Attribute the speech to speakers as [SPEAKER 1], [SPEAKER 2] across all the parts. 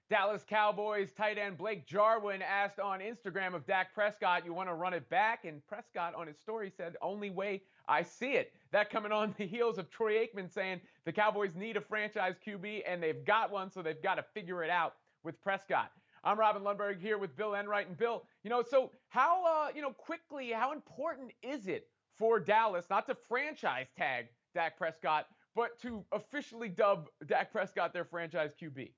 [SPEAKER 1] Dallas Cowboys tight end Blake Jarwin asked on Instagram of Dak Prescott, "You want to run it back?" And Prescott on his story said, "Only way I see it." That coming on the heels of Troy Aikman saying the Cowboys need a franchise QB and they've got one, so they've got to figure it out with Prescott. I'm Robin Lundberg here with Bill Enright. And Bill, so how, quickly, how important is it for Dallas not to franchise tag Dak Prescott, but to officially dub Dak Prescott their franchise QB?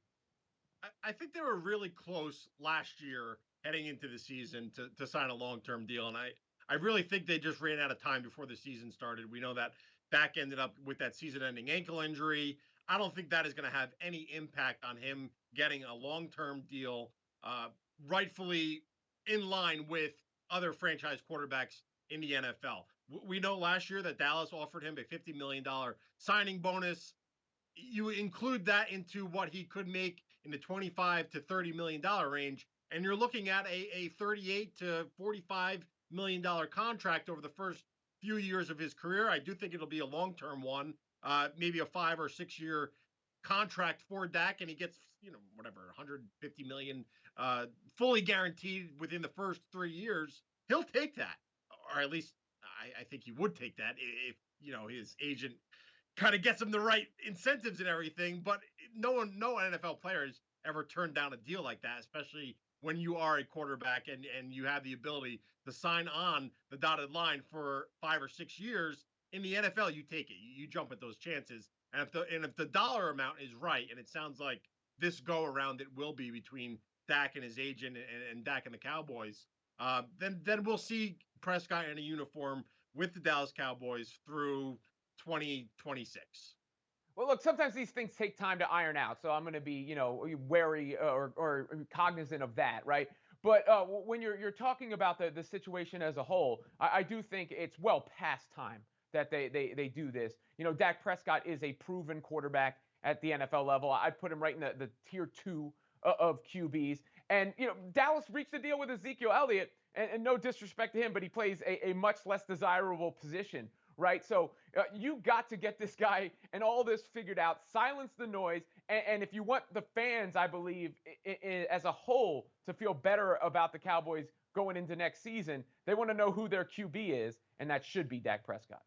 [SPEAKER 2] I think they were really close last year heading into the season to sign a long-term deal. And I really think they just ran out of time before the season started. We know that Dak ended up with that season-ending ankle injury. I don't think that is going to have any impact on him getting a long-term deal, rightfully in line with other franchise quarterbacks in the NFL. We know last year that Dallas offered him a $50 million signing bonus. You include that into what he could make in the 25 to $30 million range, and you're looking at a 38 to $45 million contract over the first few years of his career. I do think it'll be a long-term one, maybe a 5 or 6 year contract for Dak, and he gets whatever 150 million fully guaranteed within the first 3 years. He'll take that, or at least I think he would take that if his agent kind of gets him the right incentives and everything. But no NFL players ever turned down a deal like that, especially when you are a quarterback and you have the ability to sign on the dotted line for 5 or 6 years. In the NFL, you take it. You jump at those chances. And if the dollar amount is right, and it sounds like this go around it will be between Dak and his agent and Dak and the Cowboys, then we'll see Prescott in a uniform with the Dallas Cowboys through 2026.
[SPEAKER 1] Well, look, sometimes these things take time to iron out, so I'm going to be, wary or cognizant of that, right? But when you're talking about the situation as a whole, I do think it's well past time that they do this. Dak Prescott is a proven quarterback at the NFL level. I'd put him right in the tier two of QBs. And Dallas reached a deal with Ezekiel Elliott, and no disrespect to him, but he plays a much less desirable position, right? So you got to get this guy and all this figured out, silence the noise. And if you want the fans, I believe, as a whole, to feel better about the Cowboys going into next season, they want to know who their QB is, and that should be Dak Prescott.